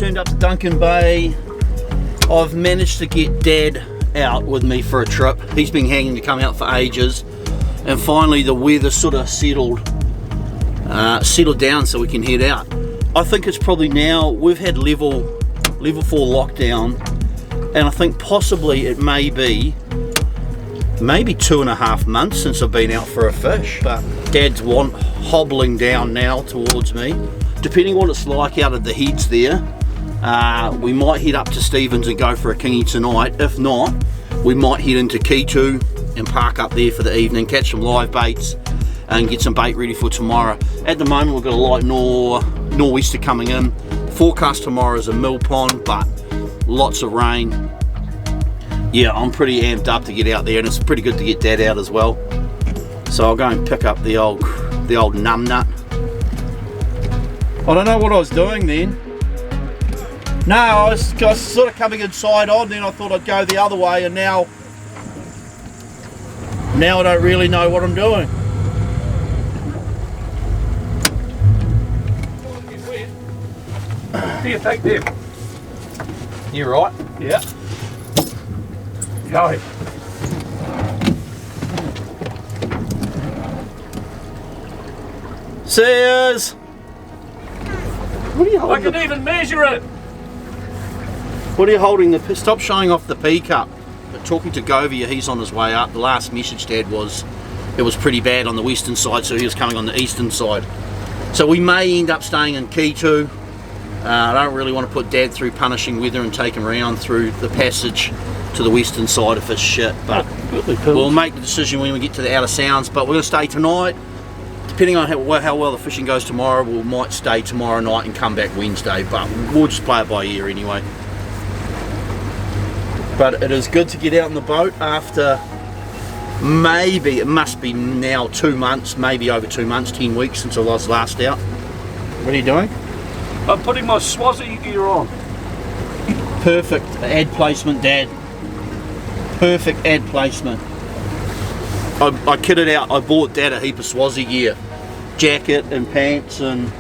turned up to Duncan Bay. I've managed to get Dad out with me for a trip. He's been hanging to come out for ages, and finally the weather sort of settled down so we can head out. I think it's probably now, we've had level 4 lockdown, and I think possibly it may be maybe 2.5 months since I've been out for a fish. But Dad's hobbling down now towards me. Depending what it's like out of the heads there, we might head up to Stevens and go for a kingy tonight. If not, we might head into Kitu and park up there for the evening, catch some live baits and get some bait ready for tomorrow. At the moment we've got a light nor'easter coming in. Forecast tomorrow is a mill pond, but lots of rain. Yeah, I'm pretty amped up to get out there, and it's pretty good to get Dad out as well. So I'll go and pick up the old numbnut. I don't know what I was doing then. No, I was sort of coming inside on, then I thought I'd go the other way, and now I don't really know what I'm doing. Do you think them? You right? Yeah. Go. Sears! What are you I holding? can even measure it. What are you holding? Stop showing off the P cup. But talking to Govia, he's on his way up. The last message Dad was, it was pretty bad on the western side, so he was coming on the eastern side. So we may end up staying in Kitu. I don't really want to put Dad through punishing weather and take him around through the passage to the western side if it's shit, but we'll make the decision when we get to the outer sounds. But we're going to stay tonight. Depending on how well the fishing goes tomorrow, we might stay tomorrow night and come back Wednesday, but we'll just play it by ear anyway. But it is good to get out on the boat after maybe, it must be now 2 months, maybe over 2 months, 10 weeks since I was last out. What are you doing? I'm putting my Swazi gear on. Perfect ad placement, Dad. Perfect ad placement. I kitted out, I bought Dad a heap of Swazi gear. Jacket and pants and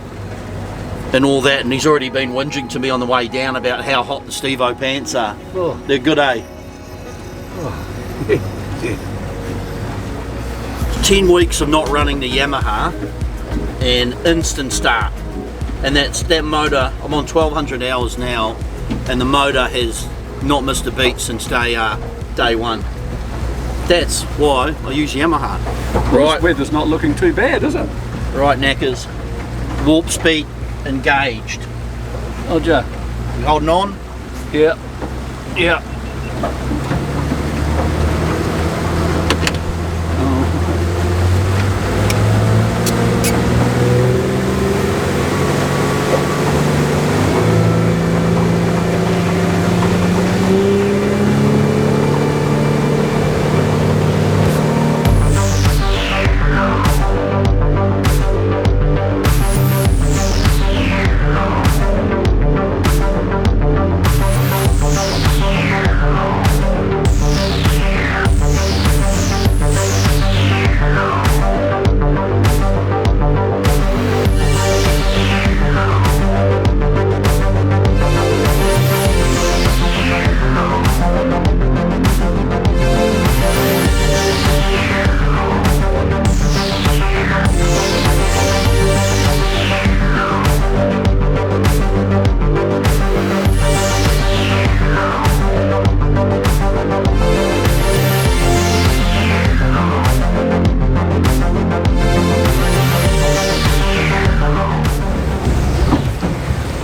all that, and he's already been whinging to me on the way down about how hot the Steve-O pants are. Oh. They're good, eh? Oh. Yeah. 10 weeks of not running the Yamaha and instant start. And that motor, I'm on 1200 hours now, and the motor has not missed a beat since day one. That's why I use Yamaha. Right. This weather's not looking too bad, is it? Right, knackers. Warp speed engaged. Oh, Joe. You holding on? Yeah. Yeah.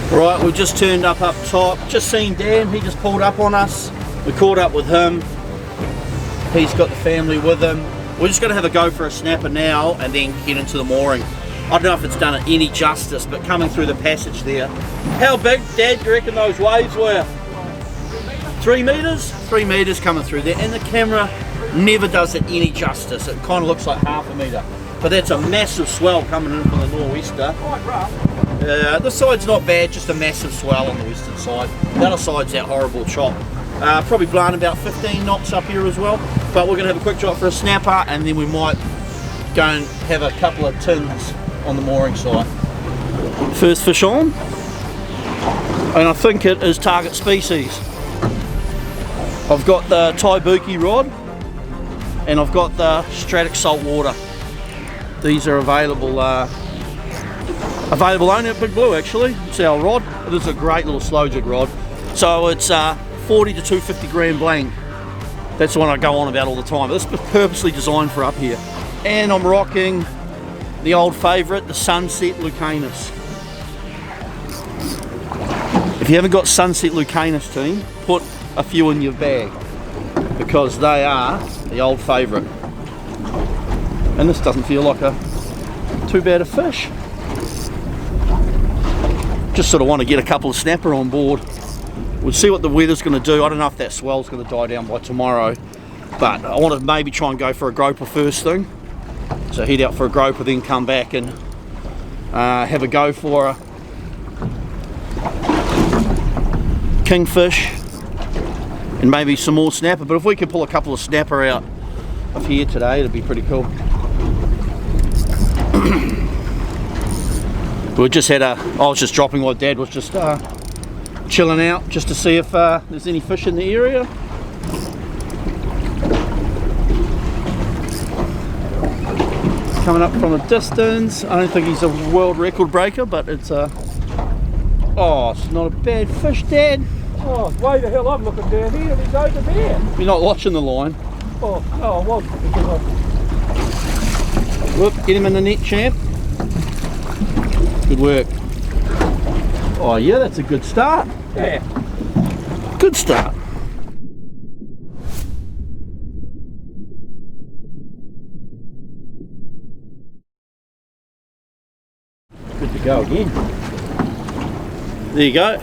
Right, we just turned up top, just seen Dan, he just pulled up on us. We caught up with him, he's got the family with him. We're just going to have a go for a snapper now and then head into the mooring. I don't know if it's done it any justice, but coming through the passage there. How big, Dad, do you reckon those waves were? 3 metres? 3 metres coming through there, and the camera never does it any justice. It kind of looks like half a metre. But that's a massive swell coming in from the nor'easter. This side's not bad, just a massive swell on the western side. The other side's that horrible chop. Probably blowing about 15 knots up here as well. But we're going to have a quick drop for a snapper, and then we might go and have a couple of tins on the mooring site. First fish on. and I think it is target species. I've got the Taibuki rod and I've got the Stratic saltwater. These are available only at Big Blue actually. It's our rod. This is a great little slow jig rod. So it's 40 to 250 gram blank. That's the one I go on about all the time. This is purposely designed for up here. And I'm rocking the old favourite, the Sunset Lucanus. If you haven't got Sunset Lucanus, team, put a few in your bag because they are the old favourite. And this doesn't feel like too bad a fish. Just sort of want to get a couple of snapper on board. We'll see what the weather's going to do. I don't know if that swell's going to die down by tomorrow, but I want to maybe try and go for a groper first thing. So head out for a groper, then come back and have a go for a kingfish and maybe some more snapper. But if we could pull a couple of snapper out of here today, it'd be pretty cool. We just had I was just dropping while Dad was just chilling out, just to see if there's any fish in the area. Coming up from a distance. I don't think he's a world record breaker, but it's oh, it's not a bad fish, Dad. Oh, way the hell I'm looking down here and he's over there. You're not watching the line. Oh, no, I wasn't. Look, get him in the net, champ. Good work. Oh yeah, that's a good start. Yeah. Good start. Good to go again. There you go.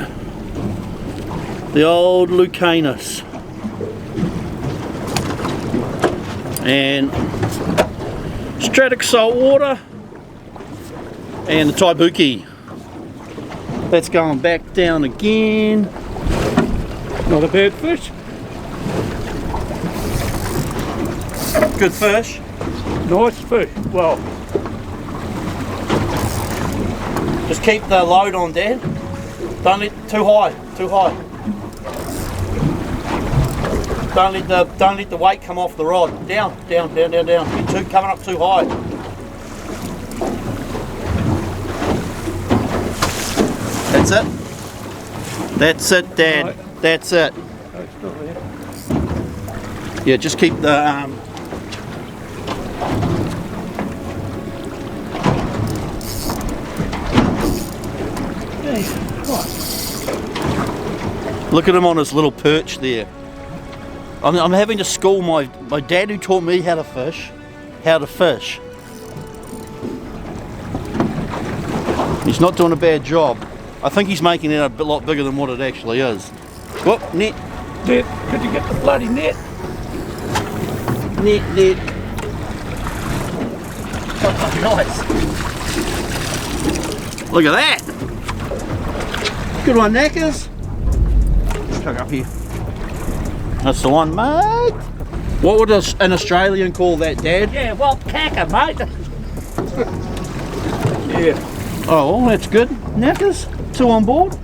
The old Lucanus. And Stratic saltwater. And the Taibuki. That's going back down again. Not a bad fish. Good fish. Nice fish. Well, just keep the load on, Dad. Don't let too high. Don't let the weight come off the rod. Down. You're coming up too high. That's it. That's it, Dad. Right. That's it. oh, it's not there. Yeah, just keep the Look at him on his little perch there. I'm having to school my dad who taught me how to fish. He's not doing a bad job. I think he's making it a lot bigger than what it actually is. Whoop, net. Net, could you get the bloody net? Net. Oh, nice. Look at that. Good one, Knackers. Chuck up here. That's the one, mate. What would an Australian call that, Dad? Yeah, well, cacker, mate. Yeah. Oh, well, that's good. Knackers, 2 on board.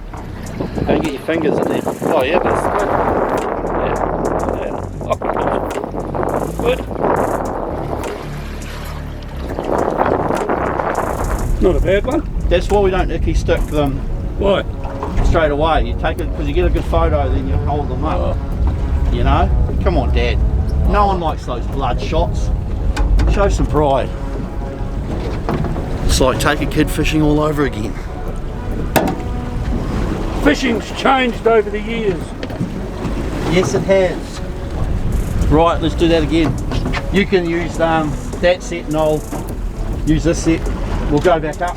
Don't get your fingers in there. Oh, yeah, but it's good. Yeah. Oh, good. Not a bad one. That's why we don't icky stick them Why? straight away. You take it, because you get a good photo, then you hold them up. Oh. You know? Come on, Dad. No one likes those blood shots. Show some pride. It's like take a kid fishing all over again. Fishing's changed over the years. Yes, it has. Right, let's do that again. You can use that set and I'll use this set. We'll go back up.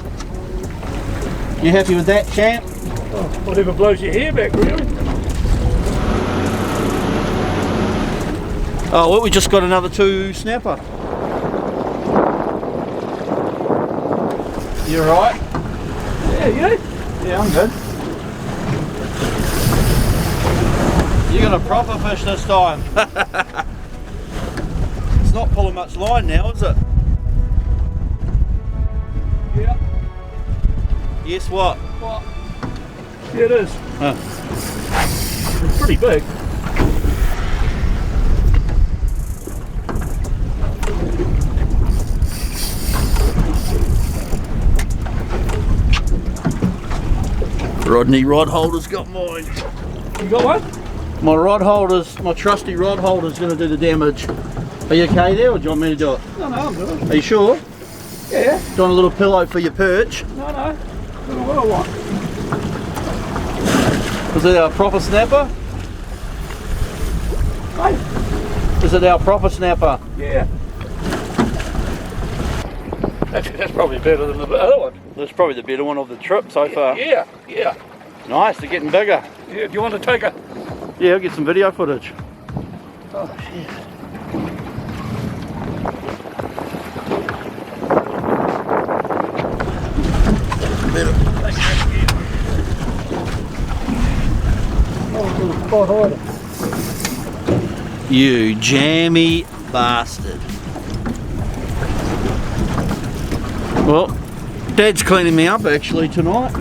You happy with that, champ? Oh, whatever blows your hair back, really. Oh, well, we just got another 2 snapper. You alright? Yeah, you? Yeah, I'm good. You got a proper fish this time. It's not pulling much line now, is it? Yeah. Yes, what? What? Yeah, it is. Huh. It's pretty big. Rodney rod holder's got mine. You got one? My rod holders, my trusty rod holder's going to do the damage. Are you okay there, or do you want me to do it? No, I'm good. Are you sure? Yeah. Do you want a little pillow for your perch? No. That's what I want. Is it our proper snapper? Hey? Is it our proper snapper? Yeah. Actually, that's probably better than the other one. That's probably the better one of the trip so far. Yeah. Nice, they're getting bigger. Yeah, do you want to take a... Yeah, I'll get some video footage. Oh, shit. You jammy bastard. Well, Dad's cleaning me up actually tonight.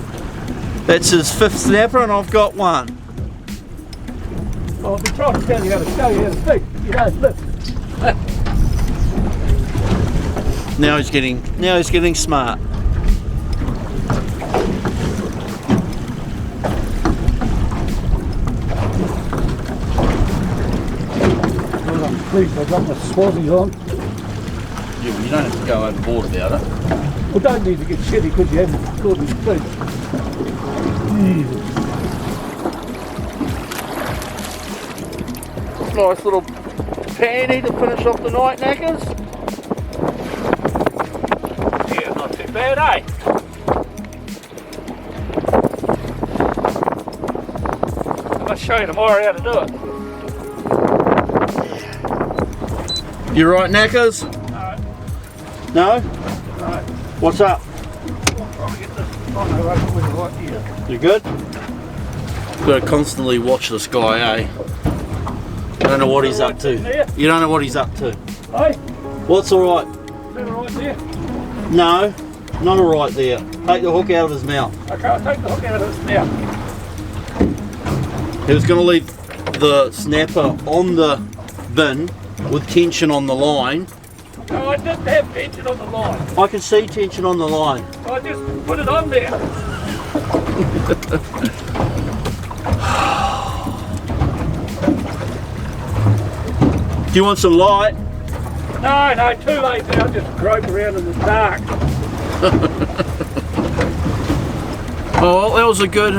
That's his 5th snapper and I've got one. Well, I've been trying to tell you how to show you how to speak. You don't listen. Now he's getting smart. Please, I've got my swazzies on. Yeah, well, you don't have to go overboard about it. We don't need to get shitty because you haven't caught me speech. Nice little panty to finish off the night, knackers. Yeah, not too bad, eh? I must show you tomorrow how to do it. You right, knackers? No? No. What's up? I'll probably get this on the right with the right here. You good? Gotta constantly watch this guy, eh? I don't know what he's up to. You don't know what he's up to. Hey? What's alright? Is that right there? No, not alright there. Take the hook out of his mouth. Okay, I'll take the hook out of this now. He was gonna leave the snapper on the bin with tension on the line. No, I didn't have tension on the line. I can see tension on the line. I just put it on there. Do you want some light? No, too late now. I'll just grope around in the dark. Oh, well, that was a good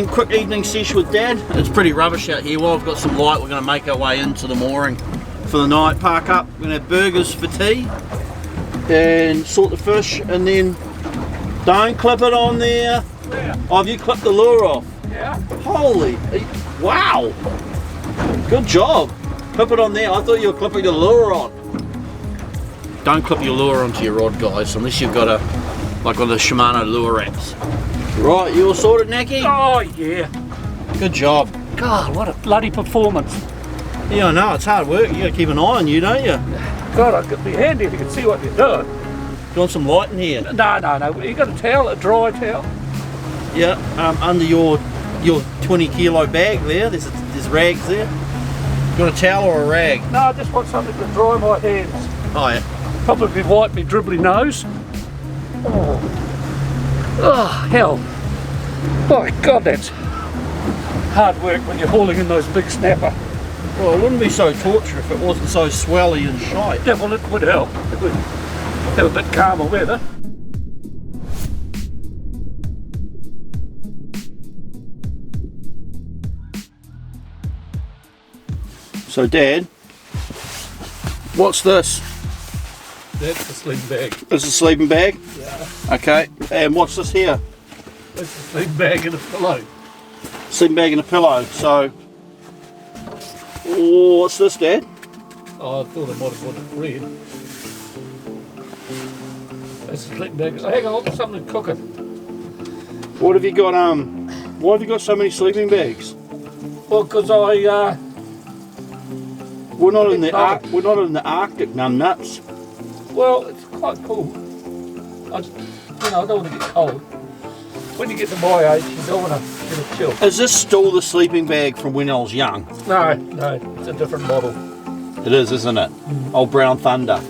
quick evening sesh with Dad. It's pretty rubbish out here. Well, I've got some light. We're going to make our way into the mooring for the night, park up. We're going to have burgers for tea and sort the fish, and then don't clip it on there. Yeah. Oh, have you clipped the lure off? Yeah. Holy, wow. Good job. Clip it on there. I thought you were clipping the lure on. Don't clip your lure onto your rod, guys, unless you've got like one of the Shimano lure wraps. Right, you all sorted, Nacky? Oh, yeah. Good job. God, what a bloody performance. Yeah, I know, it's hard work. You got to keep an eye on you, don't you? God, it could be handy if you could see what you're doing. Do you want some light in here? No. You got a towel, a dry towel? Yeah, under your 20 kilo bag there. There's rags there. You got a towel or a rag? No, I just want something to dry my hands. Oh, yeah. Probably wipe me dribbly nose. Oh, hell. My God, that's hard work when you're hauling in those big snapper. Well, it wouldn't be so torture if it wasn't so swelly and shite. Yeah, well, it would help. It would have a bit calmer weather. So, Dad, what's this? That's the sleeping bag. This is a sleeping bag? Yeah. Okay, and what's this here? That's the sleeping bag and a pillow. Sleeping bag and a pillow. So, what's this, Dad? Oh, I thought I might have wanted bread. That's the sleeping bag. Hang on, I'll get something cooking. What have you got? Why have you got so many sleeping bags? Well, because We're not in the Arctic, numbnuts. well, it's quite cool. I don't want to get cold. When you get to my age, you don't want to Get a chill. Is this still the sleeping bag from when I was young? No, it's a different model. It is, isn't it? Old Brown Thunder.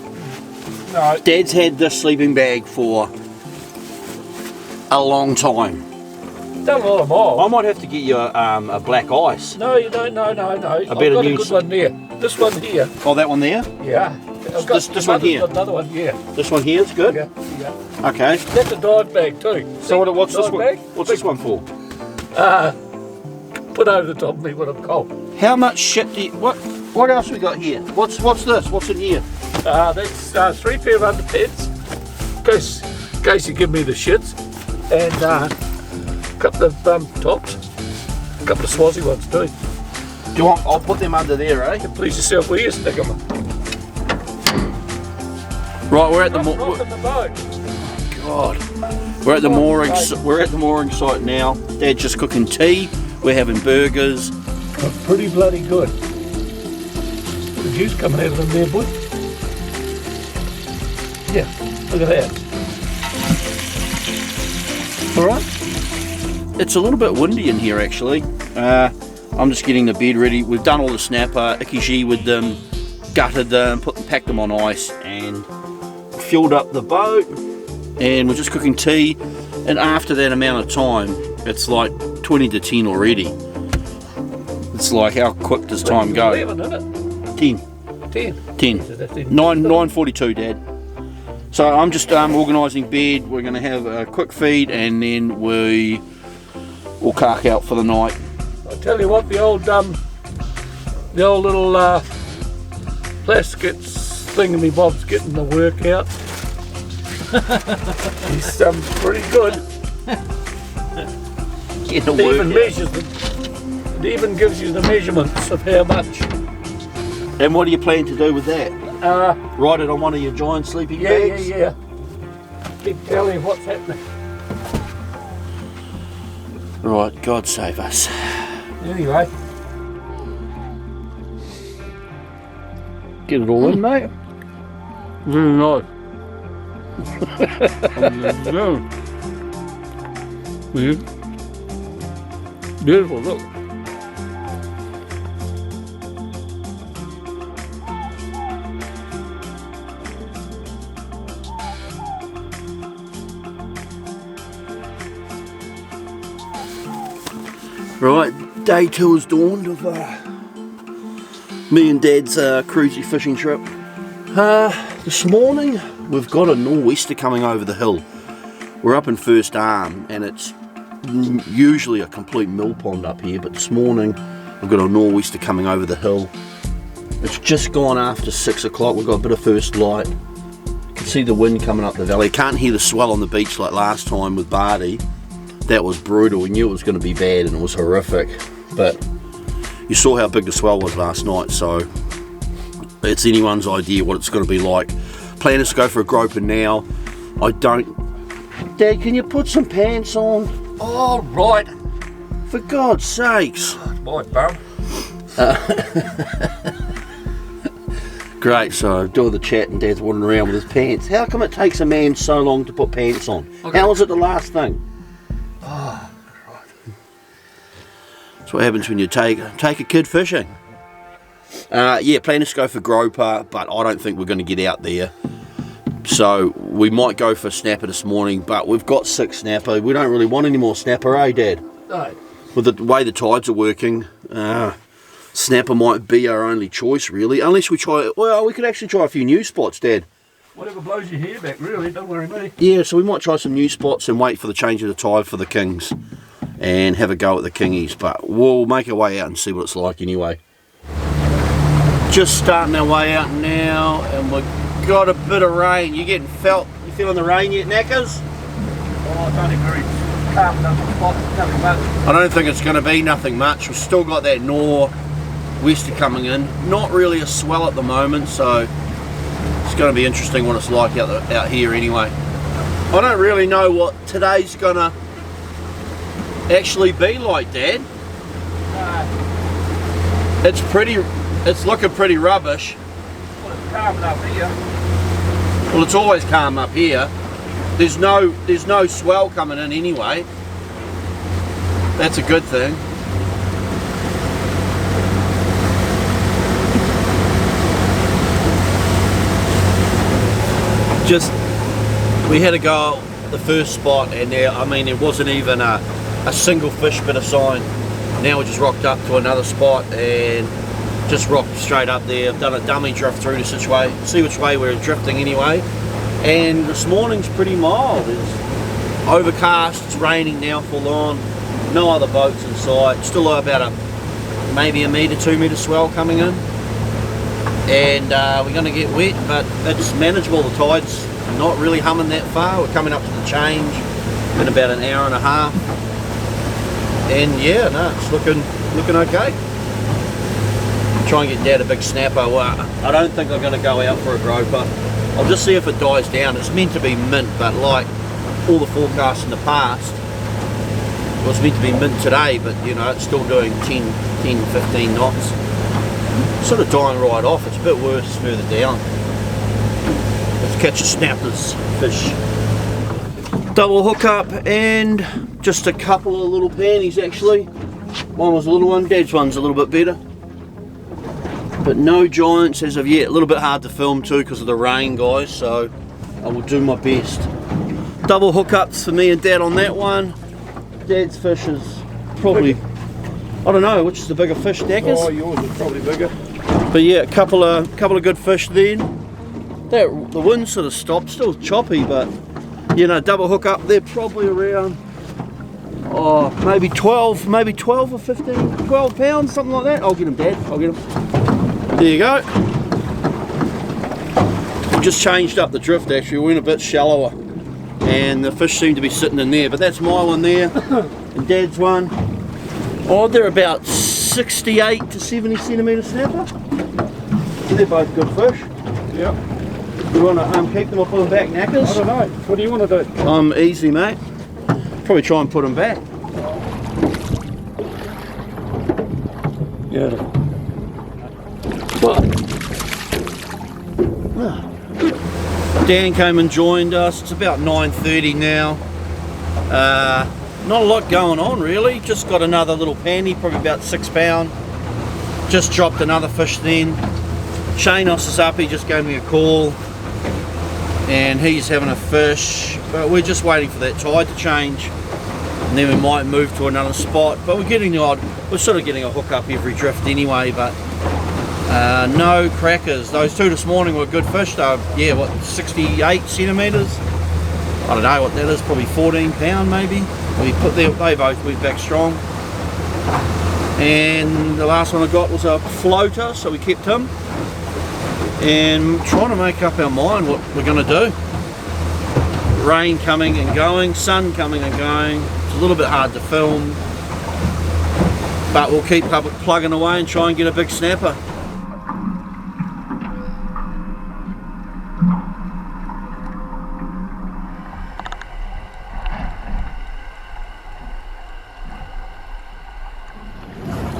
No. Dad's had this sleeping bag for a long time. Done a lot of miles. I might have to get you a black ice. No, you don't. No. I've got a good one there. This one here. Oh, that one there? Yeah. I've got This one here? Another one, yeah. This one here is good? Yeah. Okay. That's a dog bag too. So what's this dog one? bag? What's this one for? Put over the top of me when I'm cold. How much shit do you... What else we got here? What's this? What's in here? That's 3 pair of underpants. In case you give me the shits. And a couple of tops. A couple of Swazi ones too. Do you want... I'll put them under there, eh? Please yourself where you stick them. Right, we're at the... Rocking the boat. God. We're at the mooring... We're at the mooring site now. Dad's just cooking tea. We're having burgers. Oh, pretty bloody good. The juice coming out of them there, boy. Yeah, look at that. Alright. It's a little bit windy in here actually. I'm just getting the bed ready. We've done all the snapper, Ikiji with them, gutted them, packed them on ice and filled up the boat, and we're just cooking tea, and after that amount of time it's like 20 to 10 already. It's like how quick does time go? 11, isn't it? 10. 10. 9:42, Dad. So I'm just organising bed. We're going to have a quick feed and then we will cark out for the night. I'll tell you what, the old little plastic thingamybob's getting the work out. He's pretty good. It even gives you the measurements of how much. And what do you plan to do with that? Write it on one of your giant sleeping bags? Yeah. Keep telling you what's happening. Right, God save us. Anyway. Get it all in, mate. Very nice. Beautiful, look. Right, day 2 has dawned of me and Dad's cruisy fishing trip. This morning we've got a nor'wester coming over the hill. We're up in First Arm and it's usually a complete mill pond up here, but this morning we've got a nor'wester coming over the hill. It's just gone after 6 o'clock. We've got a bit of first light. You can see the wind coming up the valley. Can't hear the swell on the beach like last time with Barty. That was brutal. We knew it was going to be bad and it was horrific, but you saw how big the swell was last night, so it's anyone's idea what it's going to be like. Plan is to go for a groper now. Dad, can you put some pants on? All right. For God's sakes. My bum. Great, so doing the chat and Dad's wandering around with his pants. How come it takes a man so long to put pants on? Okay. How was it the last thing? Oh, right. That's what happens when you take a kid fishing. Yeah, plan is to go for groper, but I don't think we're going to get out there. So we might go for snapper this morning, but we've got 6 snapper. We don't really want any more snapper, eh, Dad? No. With the way the tides are working, snapper might be our only choice, really. Unless we try, well, we could actually try a few new spots, Dad. Whatever blows your hair back, really, don't worry me. Yeah, so we might try some new spots and wait for the change of the tide for the kings and have a go at the kingies, but we'll make our way out and see what it's like anyway. Just starting our way out now, and we've got a bit of rain. You feeling the rain yet, Knackers? Oh, it's only very calm enough spot, nothing much. I don't think it's going to be nothing much. We've still got that nor'wester coming in. Not really a swell at the moment, so it's going to be interesting what it's like out here anyway. I don't really know what today's going to actually be like, Dad. It's looking pretty rubbish. Well, it's calm enough here. Well, it's always calm up here. There's no swell coming in anyway. That's a good thing. We had to go the first spot, and there, I mean, it wasn't even a single fish bit of sign. Now we just rocked up to another spot and just rocked straight up there. I've done a dummy drift through to see which way we're drifting anyway. And this morning's pretty mild. It's overcast, it's raining now full on, no other boats in sight, still about maybe a metre, 2 metre swell coming in. And we're going to get wet, but it's manageable. The tide's not really humming that far. We're coming up to the change in about an hour and a half. And yeah, no, it's looking okay. Try and get Dad a big snapper. Well, I don't think I'm going to go out for a groper. I'll just see if it dies down. It's meant to be mint, but like all the forecasts in the past, it was meant to be mint today, but you know, it's still doing 10, 15 knots. Sort of dying right off. It's a bit worse further down. Let's catch a snappers fish. Double hookup and just a couple of little panties actually. One was a little one, Dad's one's a little bit better. But no giants as of yet. A little bit hard to film too because of the rain, guys, so I will do my best. Double hookups for me and Dad on that one. Dad's fish is probably, I don't know, which is the bigger fish, Dackers? Oh, yours is probably bigger. But yeah, a couple of good fish then. The wind sort of stopped, still choppy, but you know, double hook up, they're probably around maybe 12 or 15, 12 pounds, something like that. I'll get them, Dad, I'll get them. There you go. We just changed up the drift actually, we went a bit shallower and the fish seem to be sitting in there, but that's my one there and Dad's one. Oh, they're about 68 to 70 centimetre snapper. So they're both good fish. Yep. You want to keep them or put them back, knackers? I don't know. What do you want to do? Easy, mate. Probably try and put them back. Yeah. Dan came and joined us. It's about 9:30 now. Not a lot going on really. Just got another little panty, probably about 6 pound. Just dropped another fish then. Shanos is up, he just gave me a call. And he's having a fish, but we're just waiting for that tide to change and then we might move to another spot, but we're sort of getting a hook up every drift anyway, but no crackers. Those two this morning were good fish though. Yeah, what, 68 centimetres? I don't know what that is, probably 14 pound maybe. They both went back strong. And the last one I got was a floater, so we kept him. And trying to make up our mind what we're going to do. Rain coming and going, sun coming and going. It's a little bit hard to film, but we'll keep plugging away and try and get a big snapper.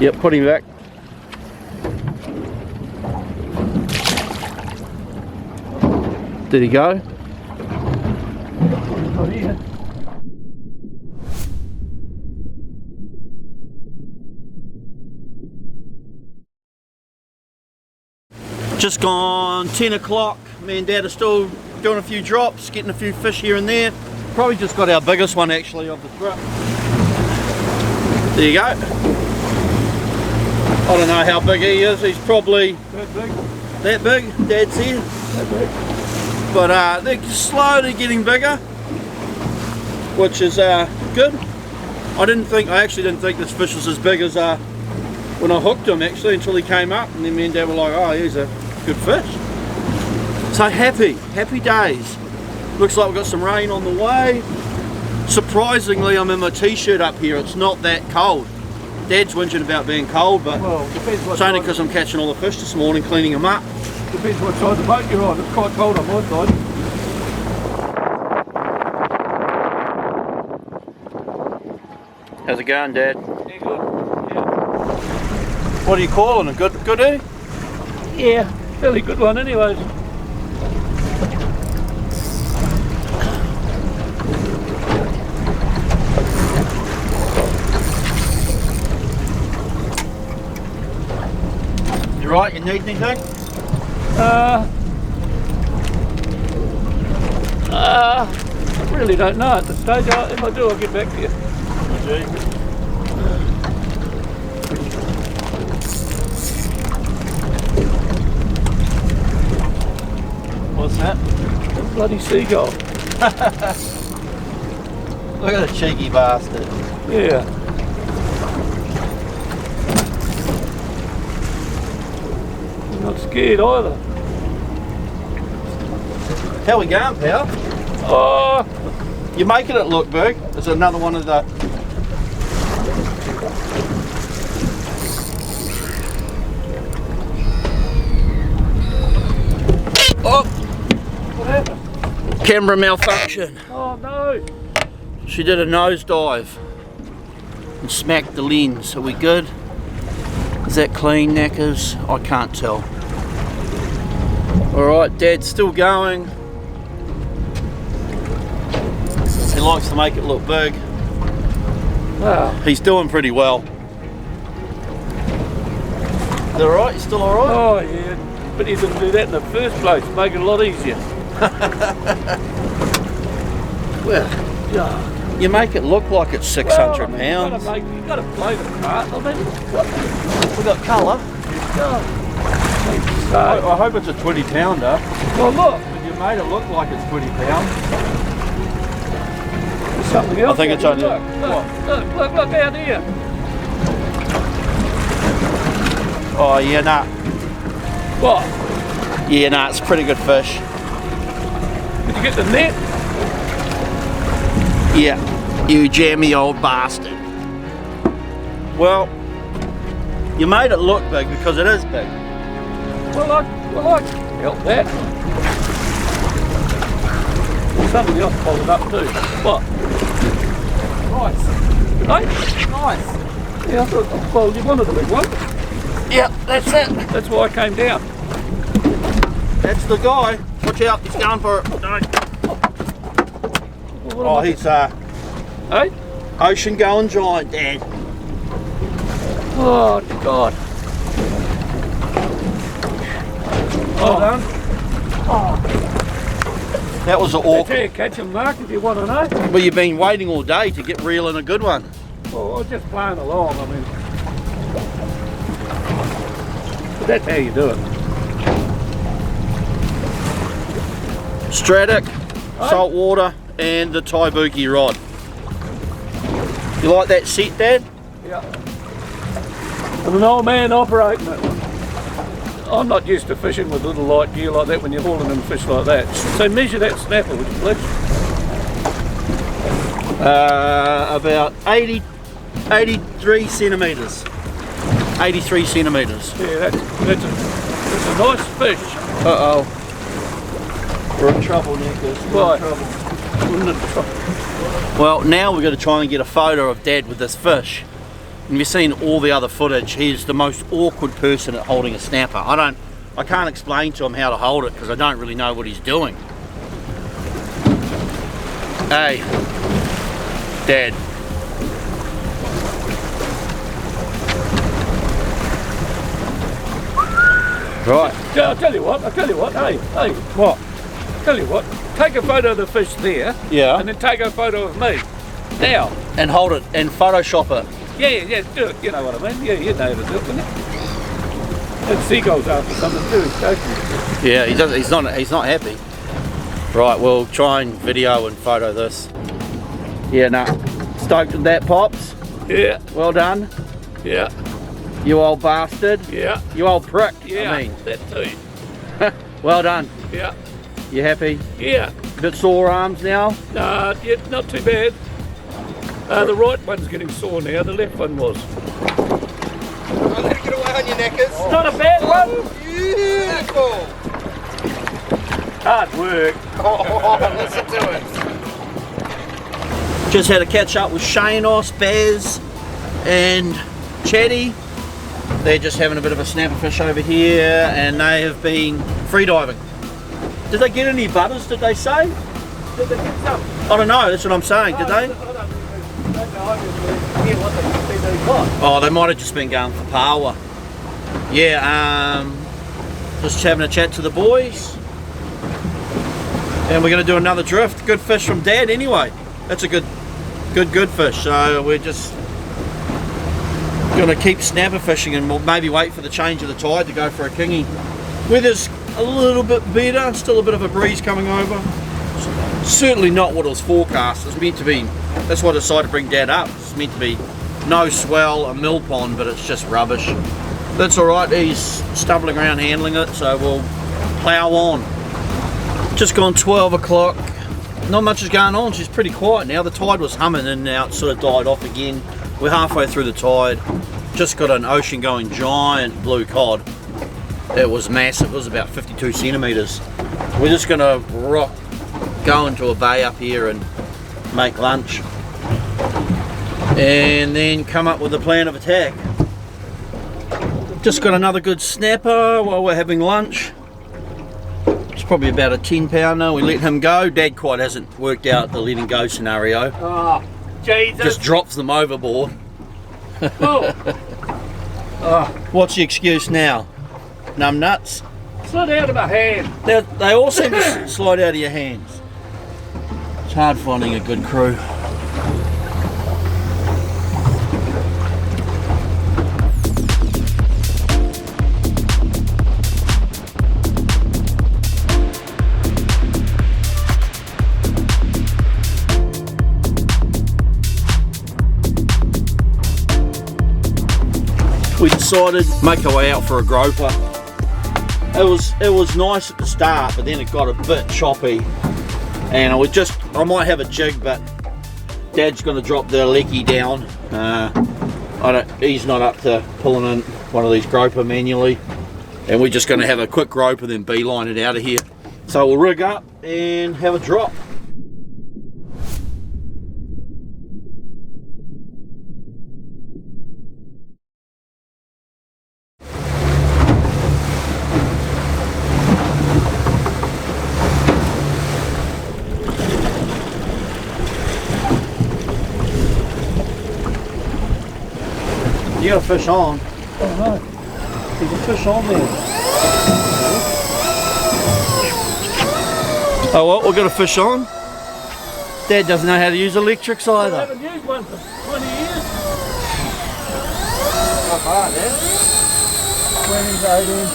Yep, put him back. Did he go? Oh, yeah. Just gone 10 o'clock. Me and Dad are still doing a few drops, getting a few fish here and there. Probably just got our biggest one actually of the trip. There you go. I don't know how big he is. He's probably That big? that big. Dad's here. That big. But they're slowly getting bigger, which is good. I actually didn't think this fish was as big as when I hooked him actually, until he came up, and then me and Dad were like, oh, he's a good fish. So happy days. Looks like we've got some rain on the way. Surprisingly, I'm in my t-shirt up here. It's not that cold. Dad's whinging about being cold, but Well, depends what it's only because I'm catching all the fish this morning, cleaning them up. Depends what side of the boat you're on. It's quite cold on my side. How's it going, Dad? Yeah, good. Yeah. What are you calling a goodie? Yeah, fairly good one anyways. right? You need anything? I really don't know at this stage. If I do, I'll get back to you. What's that? A bloody seagull. Look at the cheeky bastard. Yeah. I'm not scared either. How we going, pal? Oh, You're making it look big. It's another one of the... Oh! what happened? Camera malfunction. Oh no. She did a nosedive and smacked the lens. Are we good? Is that clean, knackers? I can't tell. Alright, Dad's still going. He likes to make it look big. Wow. He's doing pretty well. Is that alright? You still alright? Oh yeah. But he didn't do that in the first place. Make it a lot easier. Well, Yeah. you make it look like it's 600 You pounds. gotta play the part. I mean, what? We got colour. I hope it's a 20 pounder. Well, look. But you made it look like it's 20 pounds. There's something else. I think it's only... Look out here. Oh yeah, nah. What? Yeah, nah, it's a pretty good fish. Did you get the net? Yeah, you jammy old bastard. Well, you made it look big because it is big. Well, I can help that. Something else followed up too. What? Nice. Hey? Nice. Yeah, I thought, well, you wanted a big one. Yep, that's it. That's why I came down. That's the guy. Watch out, he's going for it. No. Well, Oh, he's Hey? ocean going giant, Dad. Oh, God. Well done. That was an That's awkward. how you catch him, Mark, if you want to know. Well, you've been waiting all day to get reeling a good one. Well, I was just playing along, I mean. But that's how you do it. Stratic, salt water, and the Taibuki rod. You like that set, Dad? Yeah. I'm an old man operating it. I'm not used to fishing with little light gear like that when you're hauling in fish like that. So measure that snapper, would you please? About 83 centimetres. 83 centimetres. Yeah, that's a nice fish. Uh-oh. We're in trouble, Nicholas. Why? Well, now we've got to try and get a photo of Dad with this fish. And you've seen all the other footage. He's the most awkward person at holding a snapper. I can't explain to him how to hold it because I don't really know what he's doing. Hey, Dad. Right. I'll tell you what, hey, What? tell you what, take a photo of the fish there, Yeah. and then take a photo of me. Now. And hold it and Photoshop it. Yeah, do it, you know what I mean? Yeah, you know how to do it, wouldn't you? That seagull's after something too, he's taking it. Yeah, he's not happy. Right, we'll try and video and photo this. Yeah, nah. Stoked with that, Pops. Yeah, Well done. yeah, You old bastard. yeah, You old prick. yeah, I mean. that too. Well done. Yeah, You happy? yeah. Bit sore arms now? Yeah, not too bad. The right one's getting sore now, the left one was. I'll let it get away on your knackers. It's not a bad one. Beautiful. Hard work. Oh, listen to it. Just had a catch up with Shanos, Baz and Chatty. They're just having a bit of a snapper fish over here and they have been free diving. Did they get any butters, did they say? Did they get some? I don't know, that's what I'm saying, did they? Oh, they might have just been going for power. yeah, just having a chat to the boys, and we're going to do another drift. Good fish from Dad anyway. That's a good fish. So we're just going to keep snapper fishing, and we'll maybe wait for the change of the tide to go for a kingy. Weather's a little bit better, still a bit of a breeze coming over. Certainly not what it was forecast. It's meant to be, that's why I decided to bring Dad up. It's meant to be no swell, a mill pond, but it's just rubbish. That's alright, he's stumbling around handling it, so we'll plough on. Just gone 12 o'clock. Not much is going on, she's pretty quiet now. The tide was humming and now it's sort of died off again. We're halfway through the tide. Just got an ocean going giant blue cod. It was massive, it was about 52 centimetres. We're just going to go into a bay up here and make lunch. And then come up with a plan of attack. Just got another good snapper while we're having lunch. It's probably about a 10 pounder. We let him go. Dad quite hasn't worked out the letting go scenario. Oh, Jesus. Just drops them overboard. Oh. What's the excuse now? Numb nuts? Slid out of my hand. They all seem to slide out of your hands. It's hard finding a good crew. We decided to make our way out for a groper. It was nice at the start, but then it got a bit choppy, and I might have a jig, but Dad's going to drop the lecky down. He's not up to pulling in one of these groper manually, and we're just going to have a quick groper then beeline it out of here. So we'll rig up and have a drop. You got a fish on. Oh no. There's a fish on there. Oh well, we've got a fish on. Dad doesn't know how to use electrics I either. haven't used one for 20 years. Not hard, eh? 20, 18.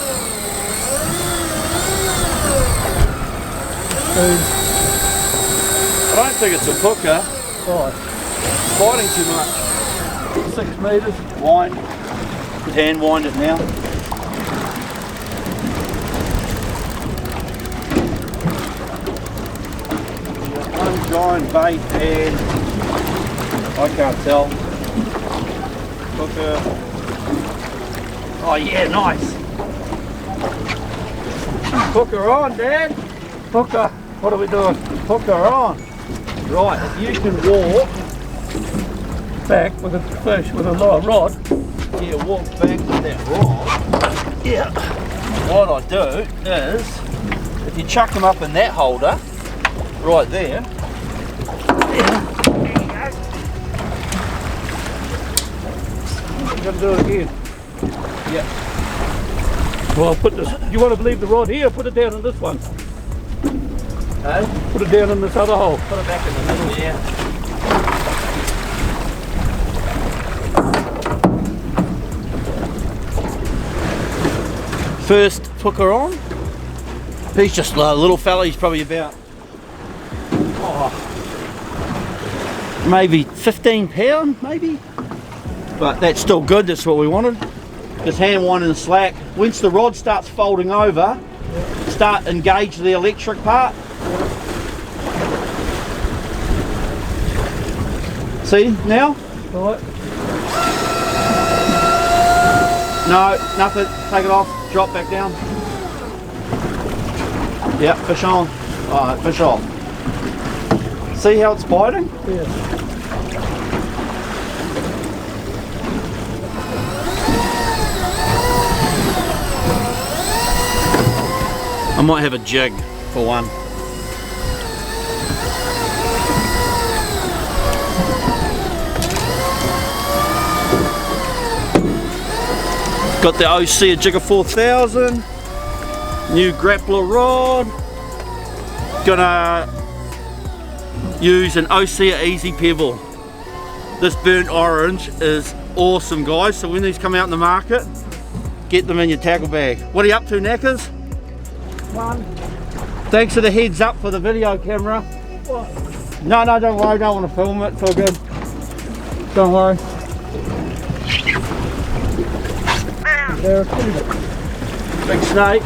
I don't think it's a hooker. Right. Biting too much. 6 metres. Wind. Could hand wind it now. One giant bait and I can't tell. Hooker. Oh yeah, nice. Hooker on, Dad. Hooker. What are we doing? Hooker on. Right, if you can walk. Back with a fish with a rod. Yeah, walk back with that rod. Yeah. What I do is, if you chuck them up in that holder, right there. I'm going to do it again. Yeah. Well, I'll put this. You want to leave the rod here or put it down in this one? Hey? Put it down in this other hole. Put it back in the middle, yeah. First hooker on. He's just a little fella, he's probably about maybe 15 pound, maybe. But that's still good, that's what we wanted. Just hand winding the slack. Once the rod starts folding over, start engage the electric part. See now? Right. No, nothing. Take it off. Drop back down. Yep, fish on. Alright, fish off. See how it's biting? Yeah. I might have a jig for one. Got the OC Jigger 4000, new grappler rod. Gonna use an OC Easy Pebble. This burnt orange is awesome, guys. So when these come out in the market, get them in your tackle bag. What are you up to, Knackers? One. Thanks for the heads up for the video camera. What? No, don't worry, don't want to film it, it's all good. Don't worry. Barracuda. Big snake.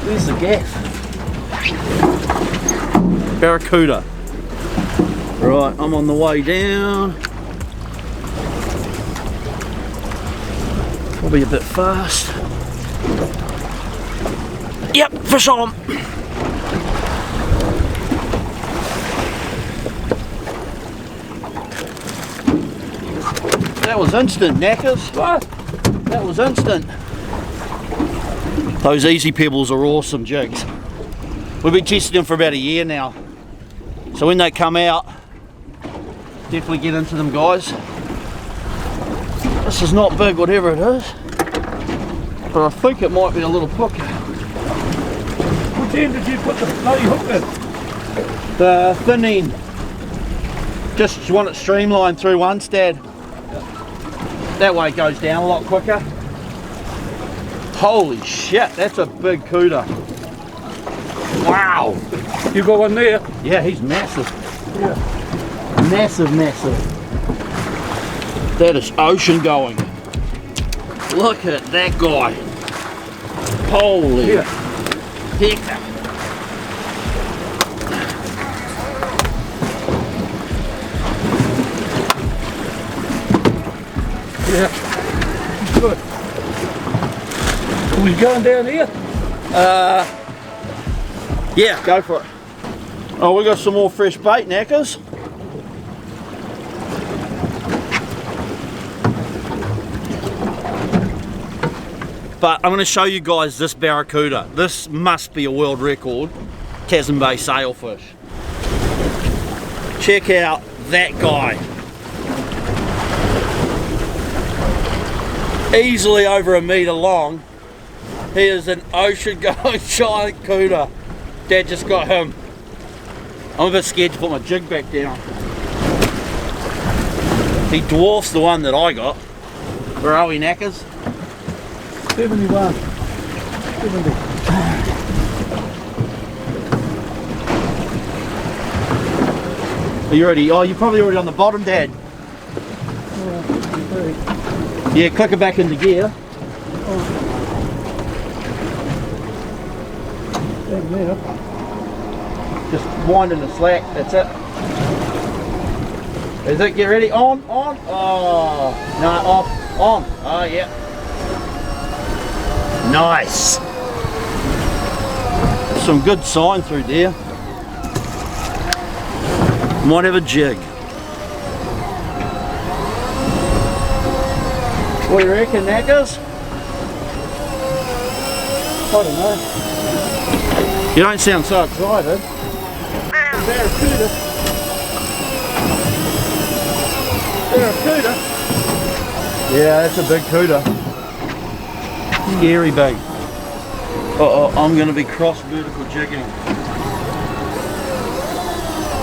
Where's the gaff? Barracuda. Right, I'm on the way down. Probably a bit fast. Yep, fish on. That was instant, Knackers. What? That was instant. Those Easy Pebbles are awesome jigs. We've been testing them for about a year now. So when they come out, definitely get into them, guys. This is not big, whatever it is. But I think it might be a little hook. Which end did you put the bloody hook in? The thin end. Just want it streamlined through one stad. That way it goes down a lot quicker. Holy shit, that's a big cooter. Wow. You got one there? Yeah, he's massive. Yeah. Massive. That is ocean going. Look at that guy. Holy Yeah. heck. Yeah. Good. Are we going down here? Yeah, go for it. Oh, we got some more fresh bait, Knackers. But I'm going to show you guys this barracuda. This must be a world record Tasman Bay sailfish. Check out that guy. Easily over a metre long. He is an ocean going giant cooter. Dad just got him. I'm a bit scared to put my jig back down. He dwarfs the one that I got. Where are we, Knackers? 71. 70. Are you ready? Oh, you're probably already on the bottom, Dad. Yeah, click it back into gear. Just winding the slack, that's it. Is it, get ready? On. Oh, no, off, on. Oh, yeah. Nice. Some good sign through there. Might have a jig. What do you reckon, Knackers? I don't know. You don't sound so excited. Barracuda. Barracuda. Yeah, that's a big cooter. Scary big. Uh-oh, I'm going to be cross vertical jigging.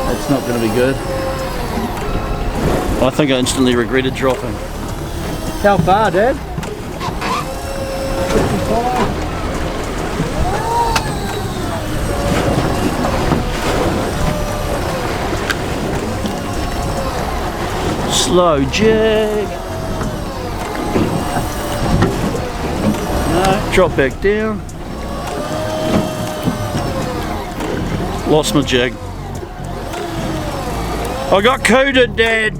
That's not going to be good. I think I instantly regretted dropping. How far, Dad? 55. Slow jig. No, drop back down. Lost my jig. I got cooted, Dad.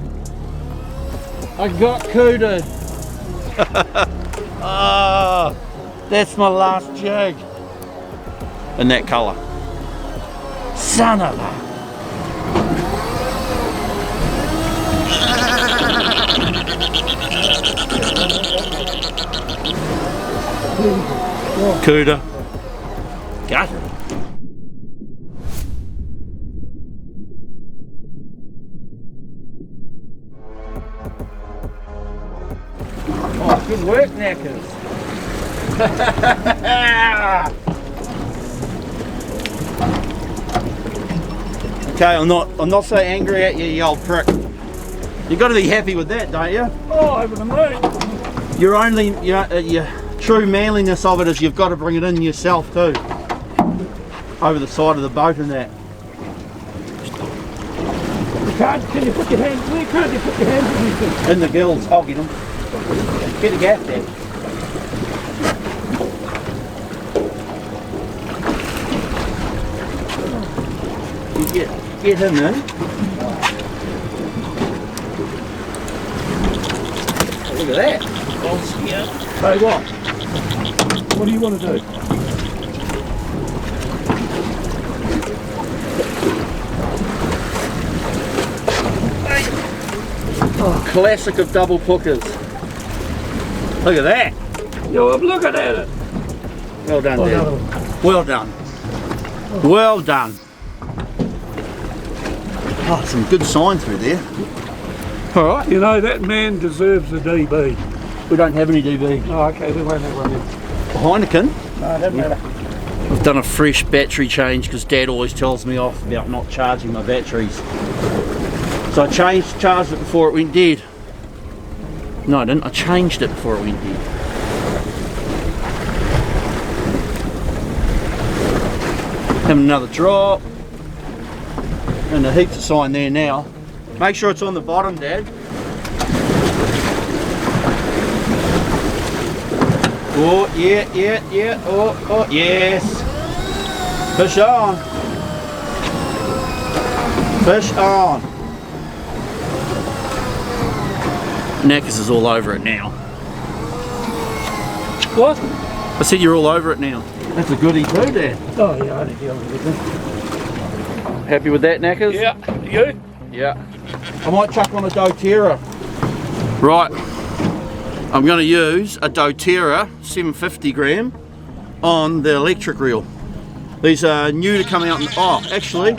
I got cooted. Ah, that's my last jig. In that colour. Son of a. Cooter. Got it. Good work, knackers. Okay, I'm not so angry at you, you old prick. You got to be happy with that, don't you? Oh, over the moon. Your true manliness of it is you've got to bring it in yourself too. Over the side of the boat and that. Can you put your hands, where can't you put your hands in these things? In the gills, I'll get them. Get a gap there. You get him in. Look at that. I'll scared. Hey, what do you want to do? Oh, classic of double hookers. Look at that. Yo, I'm looking at it. Well done, Oh, Dad. no. Well done. Well done. Oh, some good sign through there. All right. You know, that man deserves a DB. We don't have any DB. Oh, okay, we won't have one then. Heineken. No, it doesn't matter. I've done a fresh battery change because Dad always tells me off about not charging my batteries. So I charged it before it went dead. No, I didn't. I changed it before it went dead. Have another drop. And the heaps of sign there now. Make sure it's on the bottom, Dad. Oh, yeah. Oh, yes. Fish on. Fish on. Knackers is all over it now. What? I said you're all over it now. That's a goodie too, Dad. Oh, yeah, I didn't deal with it. Happy with that, Knackers? Yeah, you? Yeah. I might chuck on a doTERRA. Right. I'm going to use a doTERRA 750 gram on the electric reel. These are new to come out. Oh, actually.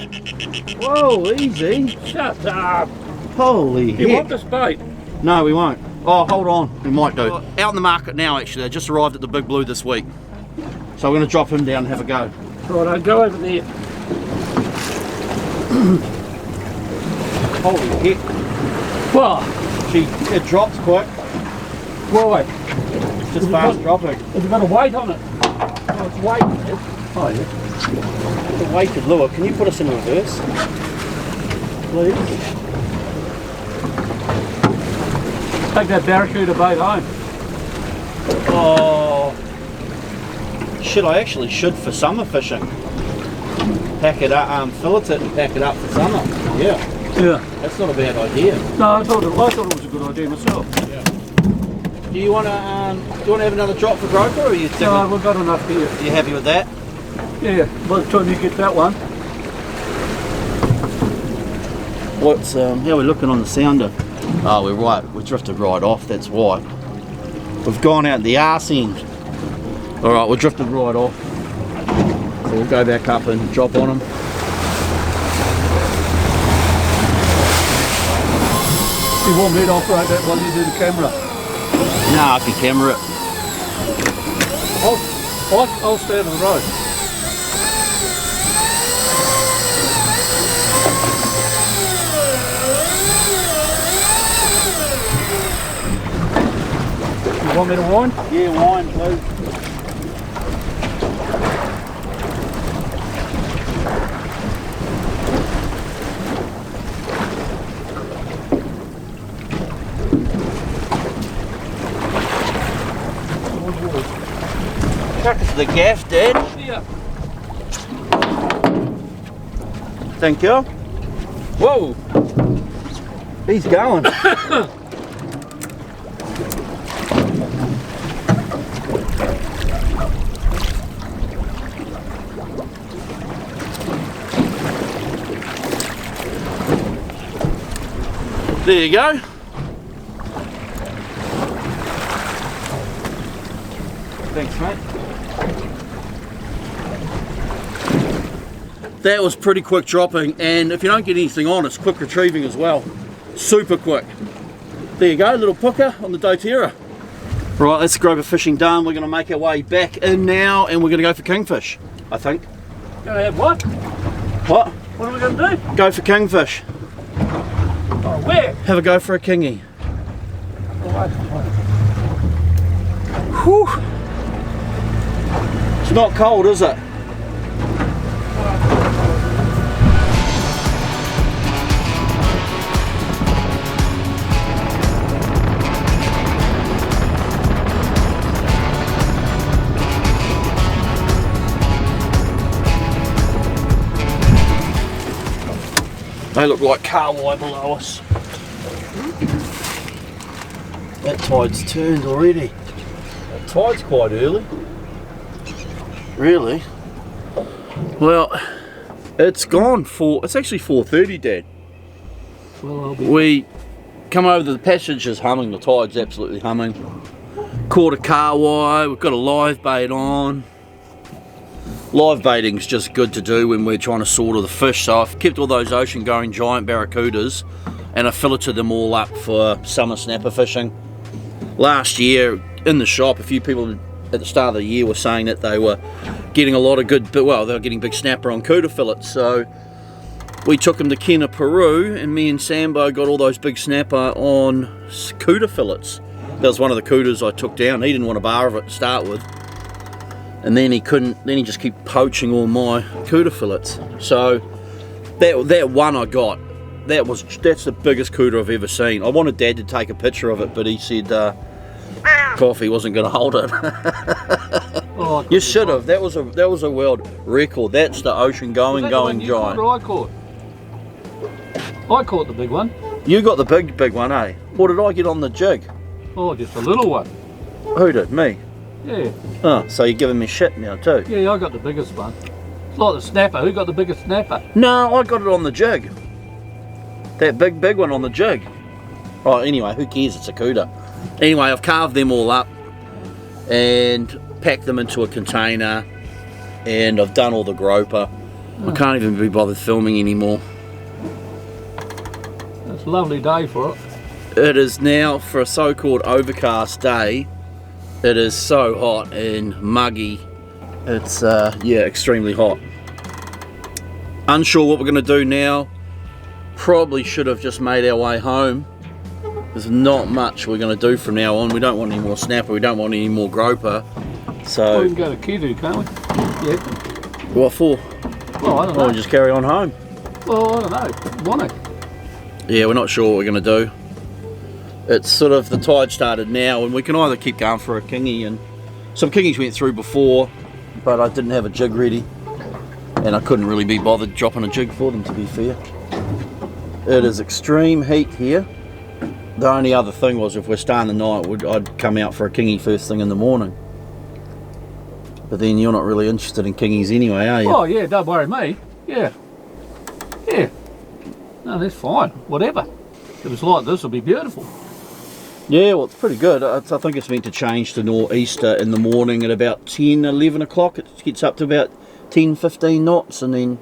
Whoa, easy. Shut up. Holy You heck. want this bait? No, we won't. Oh, hold on. We might do. Out in the market now, actually. They just arrived at the Big Blue this week. So we're going to drop him down and have a go. Right, I'll go over there. Holy heck. Well, It drops quick. why? It's just fast dropping. Has it got a weight on it? Oh, it's weighted. Oh, yeah. The weighted lure. Can you put us in reverse? Please. Take that barracuda bait home. Oh. Shit, I actually should for summer fishing. Pack it up, fillet it and pack it up for summer. Yeah. Yeah. That's not a bad idea. No, I thought it was a good idea myself. Yeah. Do you want to have another drop for groper, or are you No, we've got enough here. you happy with that? Yeah, by the time you get that one. What's how are we looking on the sounder? Oh, we're right. We drifted right off. That's why. We've gone out the arse end. All right, we drifted right off. So we'll go back up and drop on them. You want me to operate that while you do the camera? Nah, I can camera it. I'll stay on the road. You want me to wind? Yeah, wine, please. Chuck it to the gaff, Dad. Yeah. Thank you. Whoa! He's going. There you go. Thanks, mate. That was pretty quick dropping, and if you don't get anything on, it's quick retrieving as well. Super quick. There you go, little pooker on the doTERRA. Right, that's the groper fishing done. We're going to make our way back in now and we're going to go for kingfish, I think. Gonna have what? What? What are we gonna do? Go for kingfish. Oh, where? Have a go for a kingy. Oh, Whew. It's not cold, is it? They look like carwai below us. That tide's turned already. the tide's quite early. Really? Well, it's gone it's actually 4:30, Dad. Well, I'll be... We come over, the passage is humming, the tide's absolutely humming. Caught a carwai, we've got a live bait on. Live baiting's just good to do when we're trying to sort of the fish, so I've kept all those ocean going giant barracudas and I filleted them all up for summer snapper fishing. Last year in the shop, a few people at the start of the year were saying that they were getting a lot of good, well, they were getting big snapper on cuda fillets, so we took them to Kena, Peru, and me and Sambo got all those big snapper on cuda fillets. That was one of the cudas I took down. He didn't want a bar of it to start with. And then he just kept poaching all my cuda fillets. So that one I got, that's the biggest cuda I've ever seen. I wanted Dad to take a picture of it, but he said Coffee wasn't going to hold it. Oh, you should have. That was a world record. That's the ocean going giant. I caught. I caught the big one. You got the big one, eh? What did I get on the jig? Oh, just a little one. Who did? Me? Yeah. Oh, so you're giving me shit now too? Yeah, I got the biggest one. It's like the snapper. Who got the biggest snapper? No, I got it on the jig. That big one on the jig. Oh, anyway, who cares? It's a cuda. Anyway, I've carved them all up and packed them into a container, and I've done all the groper. I can't even be bothered filming anymore. It's a lovely day for it. It is now, for a so-called overcast day, it is so hot and muggy. It's yeah, extremely hot. Unsure what we're going to do now. Probably should have just made our way home. There's not much we're going to do from now on. We don't want any more snapper, we don't want any more groper. So we can go to Kidu, can't we? Yeah. What for? Well, I don't know. We'll just carry on home. Well, I don't know. Want to? Yeah, we're not sure what we're going to do. It's sort of, the tide started now, and we can either keep going for a kingy, and some kingies went through before, but I didn't have a jig ready, and I couldn't really be bothered dropping a jig for them, to be fair. It is extreme heat here. The only other thing was, if we're staying the night, I'd come out for a kingy first thing in the morning. But then you're not really interested in kingies anyway, are you? Oh yeah, don't worry me. Yeah. Yeah. No, that's fine. Whatever. If it's like this, it'll be beautiful. Yeah, well, it's pretty good. I think it's meant to change to nor'easter in the morning at about 10, 11 o'clock. It gets up to about 10, 15 knots, and then...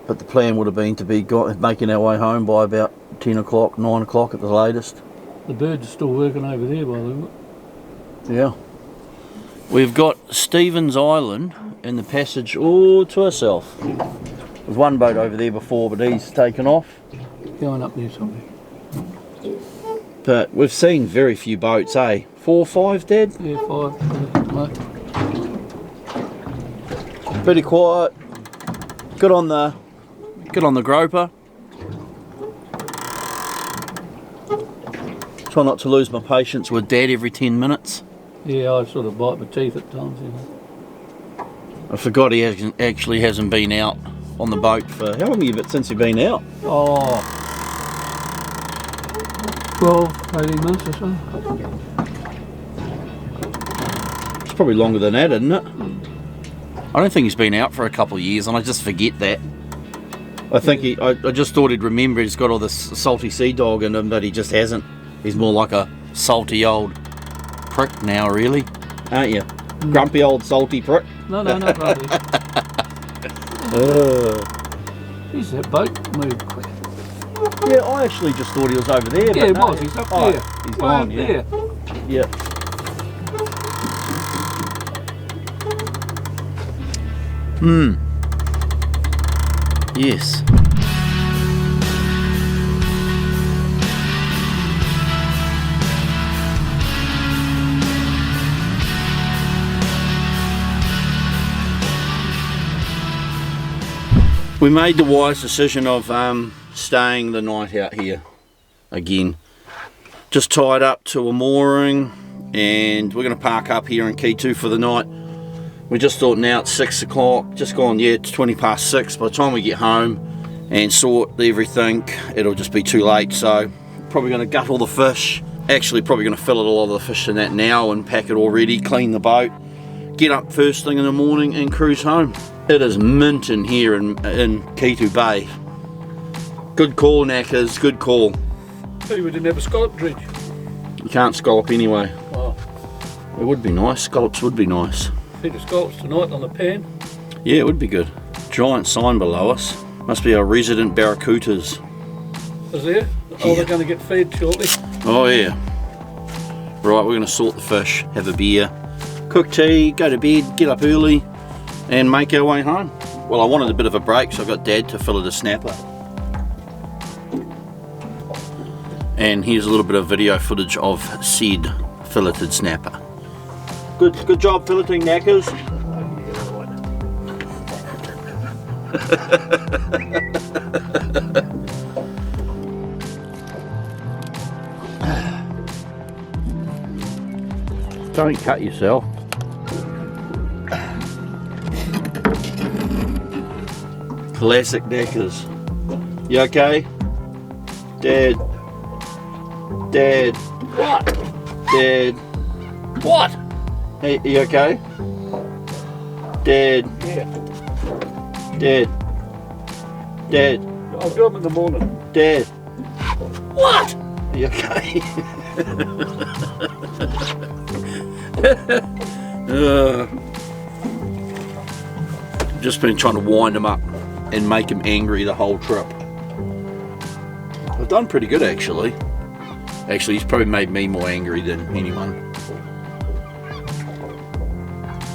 But the plan would have been to be making our way home by about 10 o'clock, 9 o'clock at the latest. The birds are still working over there, by the way. Yeah. We've got Stephen's Island in the passage all to ourselves. There's one boat over there before, but he's taken off. Going up there somewhere. But we've seen very few boats, eh? 4 or 5, Dad? Yeah, 5. No. Pretty quiet. Good on the groper. Try not to lose my patience with Dad every 10 minutes. Yeah, I sort of bite my teeth at times. You know. I forgot he actually hasn't been out on the boat for... How long have you been since you've been out? Oh, 12, 18 months or so. It's probably longer than that, isn't it? I don't think he's been out for a couple of years, and I just forget that. I think I just thought he'd remember he's got all this salty sea dog in him, but he just hasn't. He's more like a salty old prick now, really, aren't you? Grumpy old salty prick. No, not grumpy. He's that boat moved quick. Yeah, I actually just thought he was over there. Yeah, but he no. was. He's up Oh, there. he's Way gone, up yeah. there. Yeah. Yes. We made the wise decision of staying the night out here again. Just tied up to a mooring and we're going to park up here in Key 2 for the night. We just thought now it's 6 o'clock, just gone, yeah, it's 20 past 6. By the time we get home and sort everything, it'll just be too late. So probably going to gut all the fish. Actually probably going to fillet a lot of the fish in that now and pack it all ready, clean the boat, get up first thing in the morning and cruise home. It is mint in here in Key 2 Bay. Good call, Knackers, good call. Maybe we didn't have a scallop dredge. You can't scallop anyway. Oh, It would be nice, scallops would be nice. feed the scallops tonight on the pan. Yeah, it would be good. Giant sign below us. Must be our resident barracudas. Is there? Oh, they're going to get fed shortly. Oh yeah. Right, we're going to sort the fish, have a beer, cook tea, go to bed, get up early and make our way home. Well, I wanted a bit of a break, so I got Dad to fillet a snapper. And here's a little bit of video footage of said filleted snapper. Good job filleting, Knackers. Don't cut yourself. Classic Knackers. You okay? Dad. Dad. What? Dad. What? Hey, you okay? Dad. Yeah. Dad. Dad. I'll do them in the morning. Dad. What? Are you okay? Just been trying to wind him up and make him angry the whole trip. I've done pretty good actually. Actually, he's probably made me more angry than anyone.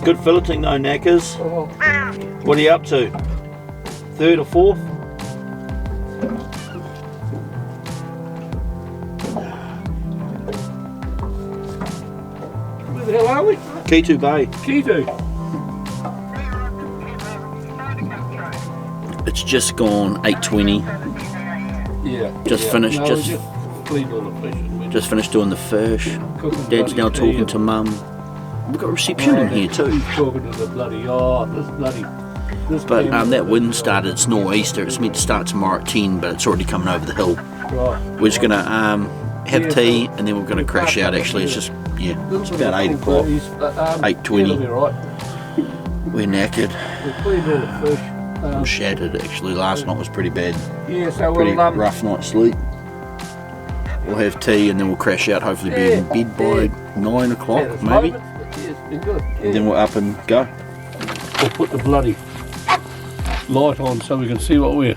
Good filleting though, Knackers. Oh, What are you up to? Third or fourth? where the hell are we? Key 2 Bay. Key-2. It's just gone 8:20. Yeah. Just yeah. finished, No, just- we cleaned all the fish. and we Just finished doing the fish. cooking Dad's bloody now tea talking and- to Mum. We've got reception in here too. He's talking to the bloody, this But camera- that wind started, it's nor'easter. It's meant to start tomorrow at 10, but it's already coming over the hill. Right. We're just gonna have tea and then we're gonna crash out actually. It's just, yeah, it's about 8 o'clock. 8:20. It'll be right. We're knackered. We cleaned all the fish. I'm shattered actually. Last night was pretty bad. Yeah, so Pretty we'll rough night's sleep. We'll have tea and then we'll crash out, hopefully be in bed by 9 o'clock maybe. It's been good. And then we're up and go. We'll put the bloody light on so we can see what we're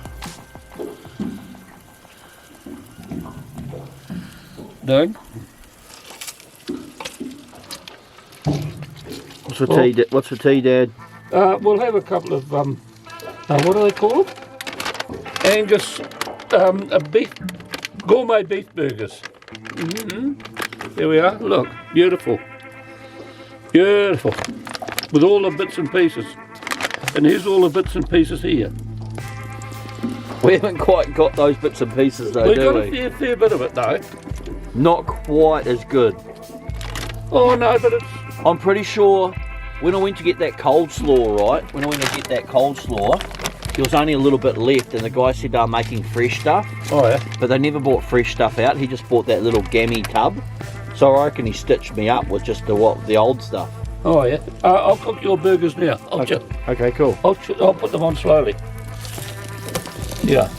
doing. What's for tea, what's for tea, Dad? We'll have a couple of what do they call them? Angus, a beef, gourmet beef burgers. There we are. Look, beautiful, beautiful, with all the bits and pieces. And here's all the bits and pieces here. We haven't quite got those bits and pieces though, We've do got we? a fair bit of it though. Not quite as good. Oh no, but it's I'm pretty sure when I went to get that coleslaw, right? When I went to get that coleslaw, there was only a little bit left, and the guy said they were making fresh stuff, oh yeah. but they never bought fresh stuff out. He just bought that little gammy tub. So I reckon he stitched me up with just the old stuff. Oh yeah. I'll cook your burgers now. Okay, cool. I'll put them on slowly. Yeah.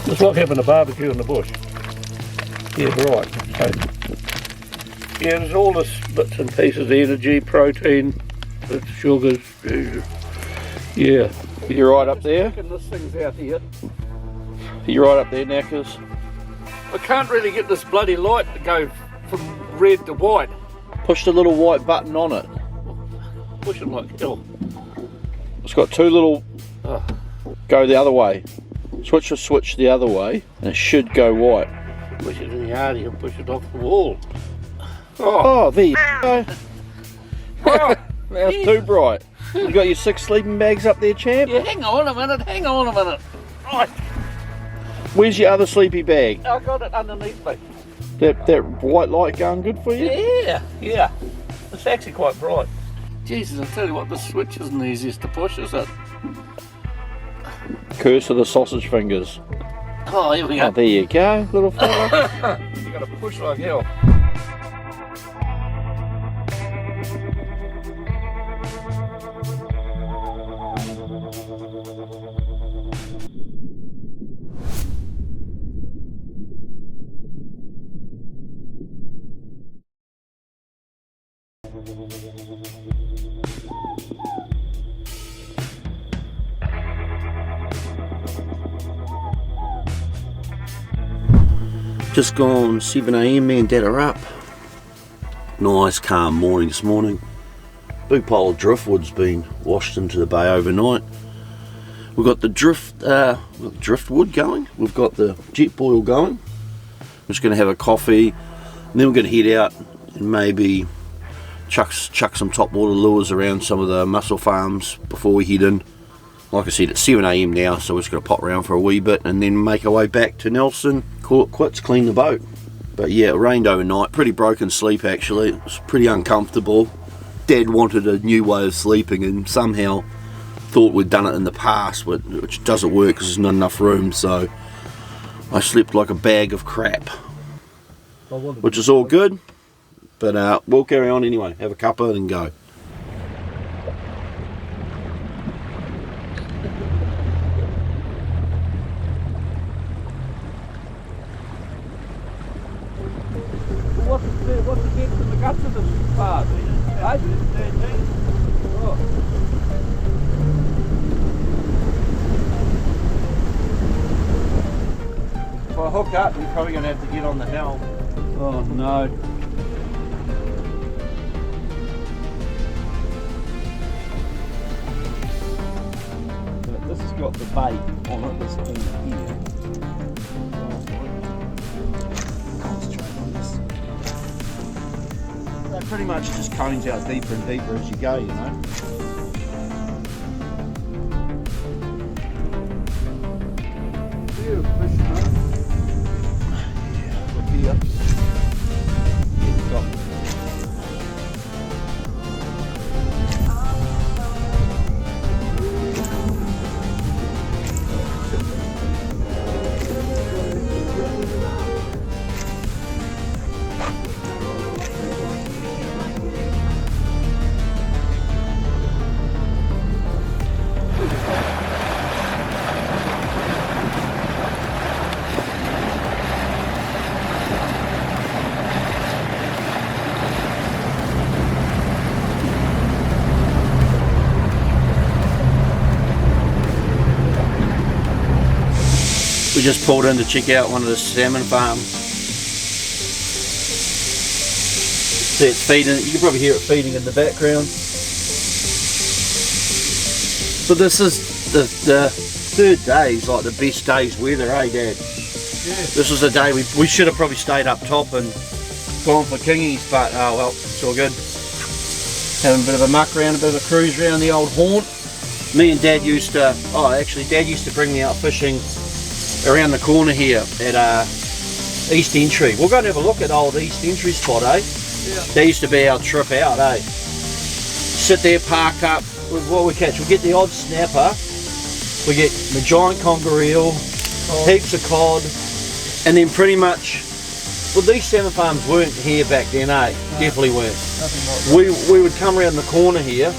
It's like having a barbecue in the bush. Yeah, right. So, yeah, there's all this bits and pieces, energy, protein, sugars. Yeah. You're right up there? This thing's out here. You're right up there, Knackers. I can't really get this bloody light to go from red to white. Push the little white button on it. Push it like hell. It's got two little... Go the other way. Switch the switch the other way, and it should go white. Push it in the yard and push it off the wall. Oh, there you go. Now it's too bright. You got your 6 sleeping bags up there, champ? Yeah, hang on a minute. Right, Where's your other sleepy bag? I got it underneath me. That white light going good for you? Yeah. It's actually quite bright. Jesus, I tell you what, this switch isn't the easiest to push, is it? Curse of the sausage fingers. Oh, here we go. Oh, there you go, little fella. You gotta push like hell. Just gone 7 AM, me and Dad are up. Nice calm morning this morning. Big pile of driftwood's been washed into the bay overnight. We've got the driftwood going. We've got the jet boil going. I'm just going to have a coffee, and then we're going to head out and maybe chuck some topwater lures around some of the mussel farms before we head in. Like I said, it's 7 AM now, so we're just going to pop around for a wee bit and then make our way back to Nelson, call it quits, clean the boat. But yeah, it rained overnight, pretty broken sleep actually. It was pretty uncomfortable. Dad wanted a new way of sleeping and somehow thought we'd done it in the past, which doesn't work because there's not enough room, so I slept like a bag of crap, which is all good, but we'll carry on anyway, have a cuppa and go. What's the depth of the guts of this part? 13. Oh. If I hook up, you're probably going to have to get on the helm. Oh no. But this has got the bait on it, this thing here. That pretty much just cones out deeper and deeper as you go, you know. Beautiful fish, huh? Yeah, look here. Yeah, we've got we just pulled in to check out one of the salmon farms. See, it's feeding. You can probably hear it feeding in the background. But this is the third day is like the best day's weather, eh, Dad? Yeah. This is the day we should have probably stayed up top and gone for kingies, but oh well, it's all good. Having a bit of a muck around, a bit of a cruise around the old haunt. Me and Dad used to, Dad used to bring me out fishing around the corner here at East Entry. We're going to have a look at old East Entry spot, eh? Yeah. That used to be our trip out, eh? Sit there, park up with what we catch. We get the odd snapper, we get the giant conger eel, heaps of cod, and then pretty much, well, these salmon farms weren't here back then, eh? No, definitely weren't. We would come around the corner here,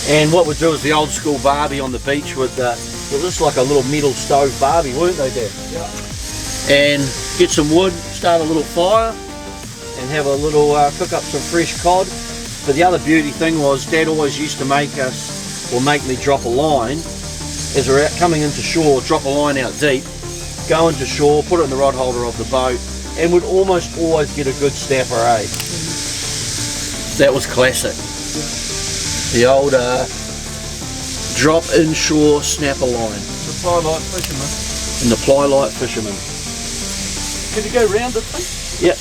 and what we'd do is the old school barbie on the beach with it was just like a little metal stove barbie, weren't they, Dad? Yeah. And get some wood, start a little fire, and have a little cook up some fresh cod. But the other beauty thing was Dad always used to make us will make me drop a line as we're out coming into shore, drop a line out deep, go into shore, put it in the rod holder of the boat, and would almost always get a good snapper, eh? That was classic. The old drop inshore snapper line. The fly light fisherman. And the ply light fisherman. Can you go round it, thing? Yep.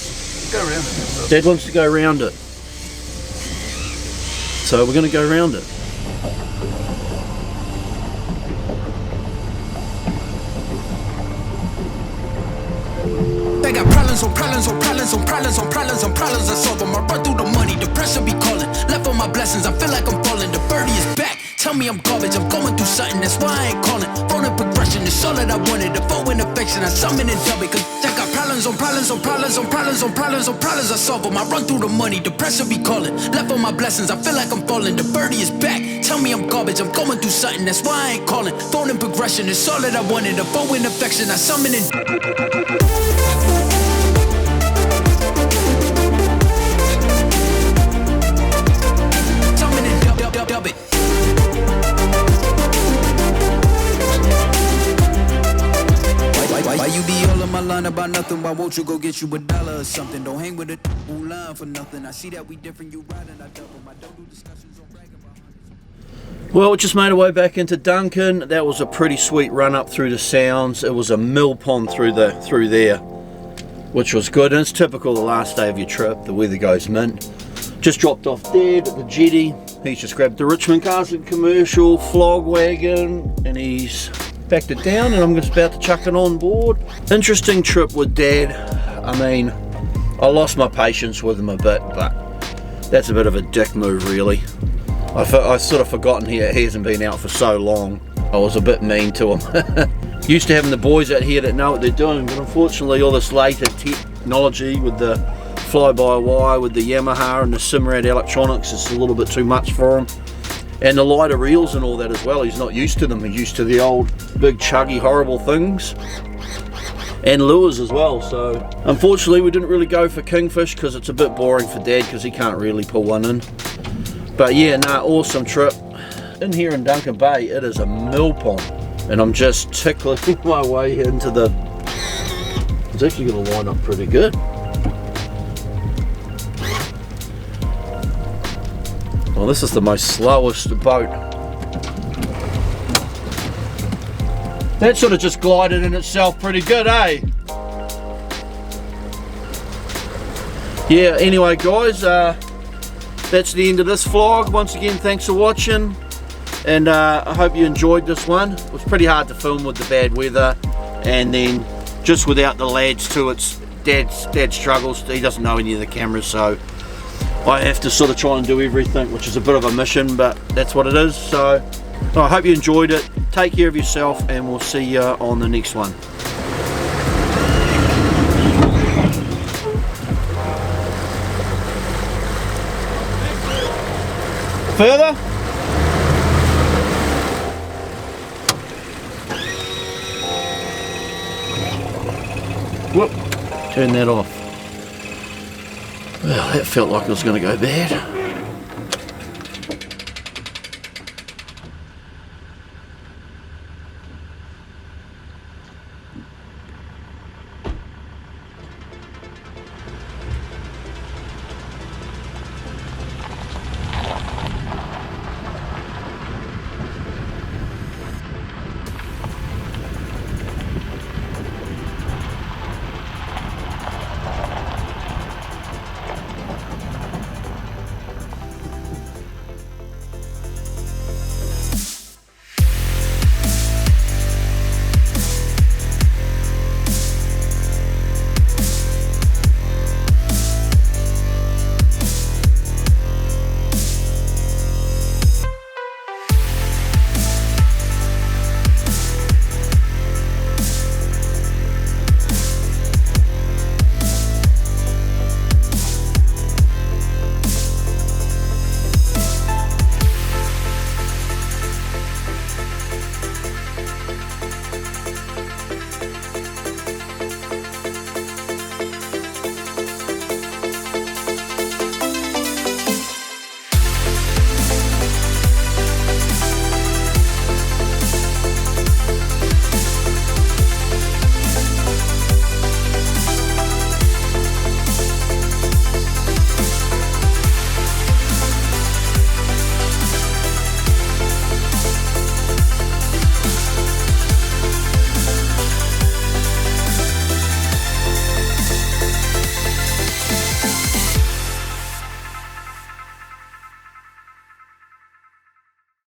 Go round it. Dad wants to go round it. So we're going to go round it. They got problems on problems on problems on problems on problems on problems. I solve them. I run through the money. The pressure be calling. Left on my blessings. I feel like I'm falling. The birdie is back. Tell me I'm garbage. I'm going through something. That's why I ain't calling. Phone and progression. It's all that I wanted. The phone and affection. I summon and dub it. Cause I got problems on problems on problems on problems on problems on problems. I solve them. I run through the money. The pressure be calling. Left on my blessings. I feel like I'm falling. The birdie is back. Tell me I'm garbage. I'm going through something. That's why I ain't calling. Phone and progression. It's all that I wanted. The phone and affection. I summon and dub it. Why you be all in my line about nothing? Why won't you go get you $1 or something? Don't hang with a line for nothing. I see that we different. You ride and I double. I don't do discussions on bragging about. Well, we just made our way back into Duncan. That was a pretty sweet run up through the Sounds. It was a mill pond through there, which was good. And it's typical the last day of your trip. The weather goes mint. Just dropped off Dad at the jetty. He's just grabbed the Richmond Castle commercial Flog wagon and he's backed it down and I'm just about to chuck it on board. Interesting trip with Dad. I mean, I lost my patience with him a bit, but that's a bit of a dick move really. I sort of forgotten he hasn't been out for so long. I was a bit mean to him. Used to having the boys out here that know what they're doing, but unfortunately all this later technology with the fly-by-wire with the Yamaha and the Simrad electronics is a little bit too much for him. And the lighter reels and all that as well, he's not used to them. He's used to the old big chuggy horrible things. And lures as well, so unfortunately we didn't really go for kingfish because it's a bit boring for Dad because he can't really pull one in. But yeah, awesome trip. In here in Duncan Bay, it is a mill pond. And I'm just tickling my way into the... It's actually going to line up pretty good. Well, this is the most slowest boat. That sort of just glided in itself pretty good, eh? Yeah, anyway guys, that's the end of this vlog. Once again, thanks for watching. And I hope you enjoyed this one. It was pretty hard to film with the bad weather. And then just without the lads too, it's Dad struggles. He doesn't know any of the cameras, so I have to sort of try and do everything, which is a bit of a mission, but that's what it is. So I hope you enjoyed it. Take care of yourself and we'll see you on the next one. Further? Whoop. Turn that off. Well, that felt like it was going to go bad.